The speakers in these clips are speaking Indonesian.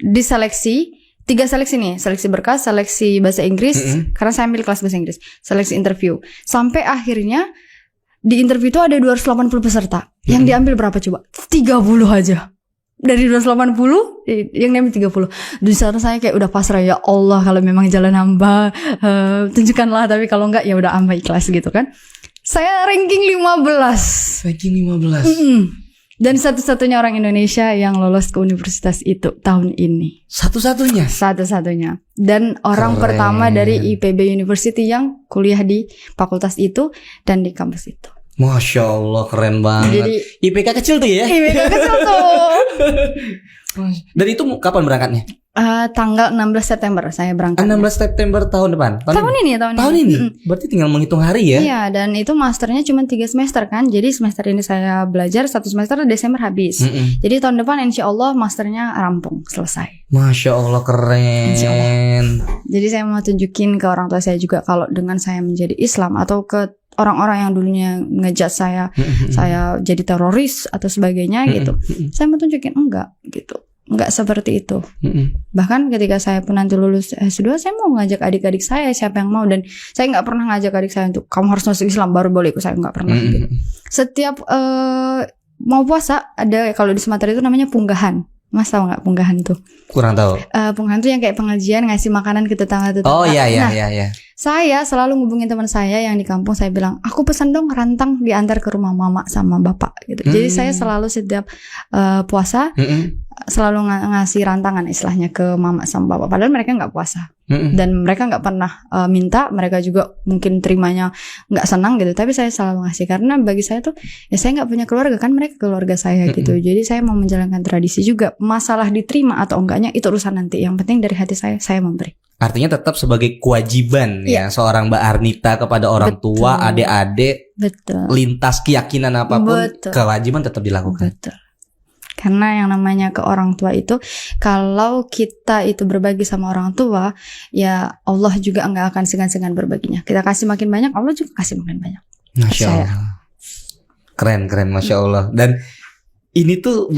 diseleksi 3 seleksi nih, seleksi berkas, seleksi bahasa Inggris, karena saya ambil kelas bahasa Inggris, seleksi interview. Sampai akhirnya di interview itu ada 280 peserta. Yang diambil berapa coba? 30 aja. Dari 280 yang diambil 30. Di sana saya kayak udah pasrah, ya Allah kalau memang jalan hamba tunjukkanlah, tapi kalau enggak ya udah hamba ikhlas gitu kan. Saya ranking 15. Ranking 15. Dan satu-satunya orang Indonesia yang lolos ke universitas itu tahun ini. Satu-satunya? Satu-satunya. Dan orang pertama dari IPB University yang kuliah di fakultas itu dan di kampus itu. Masya Allah, keren banget. Jadi, IPK kecil tuh ya? IPK kecil tuh. Dan itu kapan berangkatnya? Tanggal 16 September saya berangkat. 16 September tahun depan? Tahun ini. Berarti tinggal menghitung hari ya? Iya, dan itu masternya cuma 3 semester kan. Jadi semester ini saya belajar, 1 semester Desember habis. Jadi tahun depan insya Allah masternya rampung, selesai. Masya Allah, keren. Insya Allah. Jadi saya mau tunjukin ke orang tua saya juga, kalau dengan saya menjadi Islam atau ke orang-orang yang dulunya ngejat saya jadi teroris atau sebagainya gitu, saya mau tunjukin enggak gitu. Enggak seperti itu. Bahkan ketika saya pun nanti lulus S2, saya mau ngajak adik-adik saya, siapa yang mau. Dan saya gak pernah ngajak adik saya untuk kamu harus masuk Islam baru boleh ikut, saya gak pernah gitu. Setiap mau puasa, ada kalau di Sumatera itu namanya punggahan. Mas tahu gak punggahan tuh? Kurang tahu. Punggahan tuh yang kayak pengajian, ngasih makanan ke tetangga-tetangga. Oh iya. Saya selalu ngubungin teman saya yang di kampung, saya bilang, aku pesan dong rantang diantar ke rumah mama sama bapak gitu. Jadi saya selalu setiap puasa selalu ngasih rantangan istilahnya ke mama sama bapak. Padahal mereka nggak puasa dan mereka nggak pernah minta. Mereka juga mungkin terimanya nggak senang gitu. Tapi saya selalu ngasih, karena bagi saya tuh ya saya nggak punya keluarga kan, mereka keluarga saya gitu. Jadi saya mau menjalankan tradisi juga. Masalah diterima atau enggaknya itu urusan nanti. Yang penting dari hati saya memberi. Artinya tetap sebagai kewajiban ya seorang Mbak Arnita kepada orang tua, adik-adik, lintas keyakinan apapun, kewajiban tetap dilakukan. Betul. Karena yang namanya ke orang tua itu, kalau kita itu berbagi sama orang tua, ya Allah juga nggak akan segan-segan berbaginya. Kita kasih makin banyak, Allah juga kasih makin banyak. Masya Allah. Keren, Masya Allah. Dan ini tuh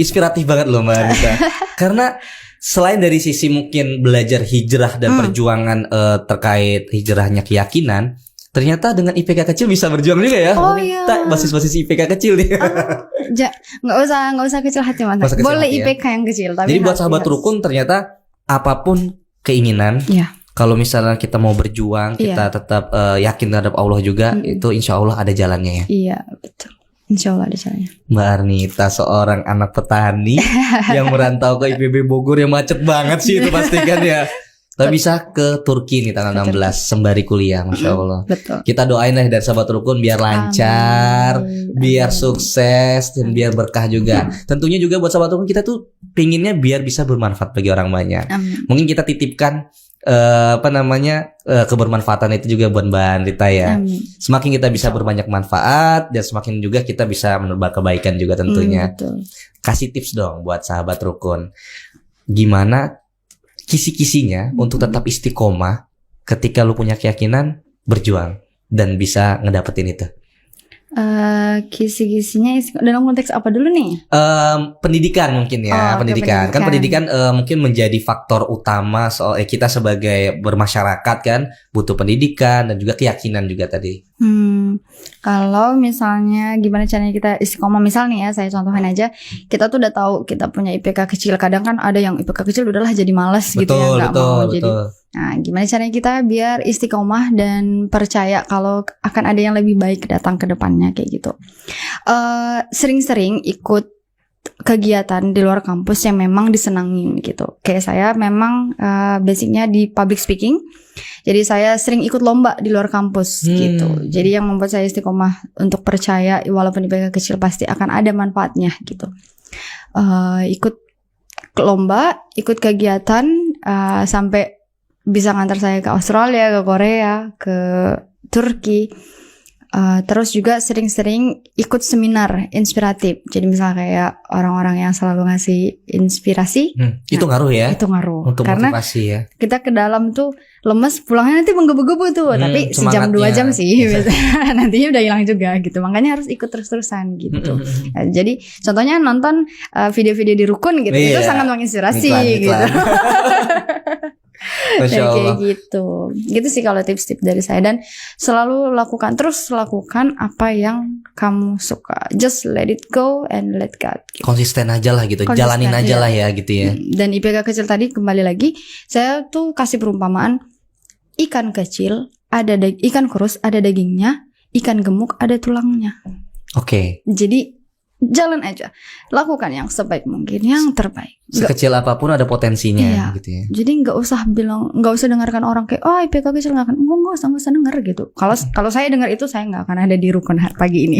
inspiratif banget loh Mbak Arnita. Karena selain dari sisi mungkin belajar hijrah dan perjuangan terkait hijrahnya keyakinan, ternyata dengan IPK kecil bisa berjuang juga ya. Oh iya. Basis-basis IPK kecil nih. Nggak usah kecil hati Mas. Boleh hati, IPK yang kecil. Tapi jadi buat sahabat rukun ternyata apapun keinginan, kalau misalnya kita mau berjuang, kita tetap yakin terhadap Allah juga, itu insya Allah ada jalannya ya. Iya betul. Insya Allah ada caranya. Mbak Arnita seorang anak petani yang merantau ke IPB Bogor, yang macet banget sih itu pastikan ya. Tapi bisa ke Turki nih tanggal 16 sembari kuliah, Masya Allah. Betul. Kita doain lah dari sahabat rukun biar lancar, biar sukses dan biar berkah juga. Tentunya juga buat sahabat rukun kita tuh pinginnya biar bisa bermanfaat bagi orang banyak. Mungkin kita titipkan kebermanfaatan itu juga buat Mbak Arnita ya. Semakin kita bisa berbanyak manfaat dan semakin juga kita bisa menebar kebaikan juga tentunya. Kasih tips dong buat sahabat rukun, gimana kisi-kisinya untuk tetap istiqomah ketika lu punya keyakinan, berjuang dan bisa ngedapetin itu. Kisi-kisinya dalam konteks apa dulu nih? Pendidikan mungkin ya. Pendidikan. Kan pendidikan mungkin menjadi faktor utama soal kita sebagai bermasyarakat kan butuh pendidikan dan juga keyakinan juga tadi. Kalau misalnya gimana caranya kita istiqomah, misal nih ya, saya contohin aja, kita tuh udah tahu kita punya IPK kecil. Kadang kan ada yang IPK kecil udahlah jadi malas gitu ya, nggak mau jadi. Nah, gimana caranya kita biar istiqomah dan percaya kalau akan ada yang lebih baik datang ke depannya kayak gitu. Sering-sering ikut kegiatan di luar kampus yang memang disenangin gitu. Kayak saya memang basicnya di public speaking. Jadi saya sering ikut lomba di luar kampus gitu. Jadi yang membuat saya istiqomah untuk percaya walaupun IPK kecil pasti akan ada manfaatnya gitu. Ikut lomba, ikut kegiatan sampai bisa ngantar saya ke Australia, ke Korea, ke Turki. Terus juga sering-sering ikut seminar inspiratif. Jadi misalnya kayak orang-orang yang selalu ngasih inspirasi, itu ngaruh ya? Itu ngaruh. Untuk karena motivasi ya. Kita ke dalam tuh lemes, pulangnya nanti menggebu-gebu tuh. Tapi sejam 2 jam sih, nantinya udah hilang juga gitu. Makanya harus ikut terus-terusan gitu. Jadi contohnya nonton video-video di Rukun gitu, itu sangat menginspirasi gitu. Kayak gitu sih kalau tips-tips dari saya. Dan selalu lakukan apa yang kamu suka, just let it go and let God gitu. Konsisten aja lah gitu, jalanin aja lah ya gitu ya. Dan IPK kecil tadi kembali lagi, saya tuh kasih perumpamaan ikan kecil ada ikan kurus ada dagingnya, ikan gemuk ada tulangnya. Oke. Jadi jalan aja, lakukan yang sebaik mungkin, yang terbaik. Sekecil apapun ada potensinya, gitu ya. Jadi nggak usah dengarkan orang kayak IPK kecil nggak akan, nggak usah denger gitu. Kalau saya dengar itu, saya nggak akan ada di Rukun pagi ini.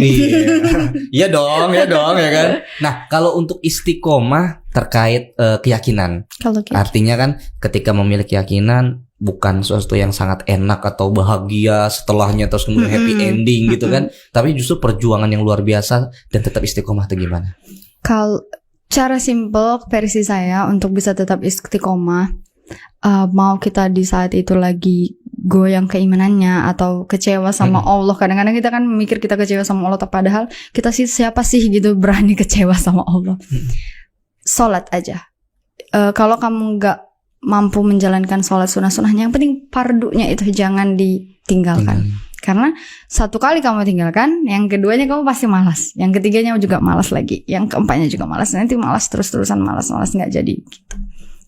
Iya dong ya kan. Nah, kalau untuk istiqomah terkait keyakinan, artinya kan ketika memilih keyakinan bukan sesuatu yang sangat enak atau bahagia setelahnya terus kemudian happy ending gitu kan, tapi justru perjuangan yang luar biasa dan tetap istiqomah itu gimana? Kalau cara simple versi saya untuk bisa tetap istiqomah, mau kita di saat itu lagi goyang keimanannya atau kecewa sama Allah. Kadang-kadang kita kan mikir kita kecewa sama Allah, padahal kita siapa sih gitu berani kecewa sama Allah. Sholat aja. Kalau kamu nggak mampu menjalankan sholat sunnah-sunnahnya, yang penting fardunya itu jangan ditinggalkan. Karena satu kali kamu tinggalkan, yang keduanya kamu pasti malas, yang ketiganya juga malas lagi, yang keempatnya juga malas, nanti malas terus-terusan, malas nggak jadi gitu.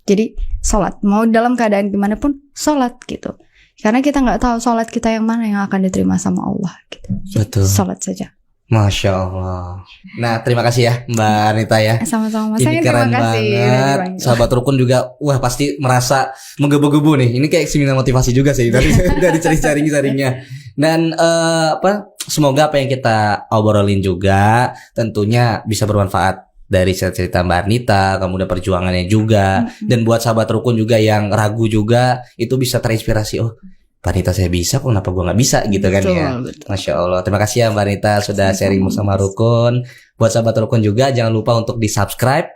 Jadi sholat, mau dalam keadaan gimana pun sholat gitu. Karena kita nggak tahu sholat kita yang mana yang akan diterima sama Allah gitu. Betul. Sholat saja. Masya Allah. Nah, terima kasih ya Mbak Anita ya. Sama-sama. Ini keren banget. Sahabat Rukun juga, wah pasti merasa menggebu-gebu nih. Ini kayak seminar motivasi juga sih dari sharing-sharingnya. Dan semoga apa yang kita obrolin juga tentunya bisa bermanfaat dari cerita Mbak Anita, kemudian perjuangannya juga. Dan buat sahabat Rukun juga yang ragu juga, itu bisa terinspirasi. Oh, Mbak Anita saya bisa, kok kenapa gue gak bisa gitu kan ya. Masya Allah. Terima kasih ya Mbak Anita sudah sharing bersama Rukun. Buat sahabat Rukun juga jangan lupa untuk di subscribe,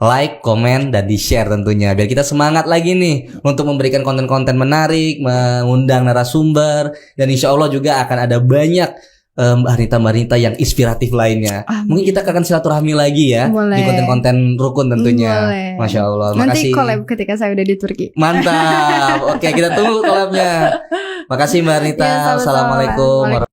like, komen, dan di share tentunya, biar kita semangat lagi nih untuk memberikan konten-konten menarik, mengundang narasumber, dan insya Allah juga akan ada banyak Mbak Anita yang inspiratif lainnya. Mungkin kita akan silaturahmi lagi ya. Boleh. Di konten-konten Rukun tentunya. Boleh. Masya Allah. Nanti collab ketika saya udah di Turki. Mantap. Oke, kita tunggu collabnya. Makasih Mbak Anita. Ya, Assalamualaikum.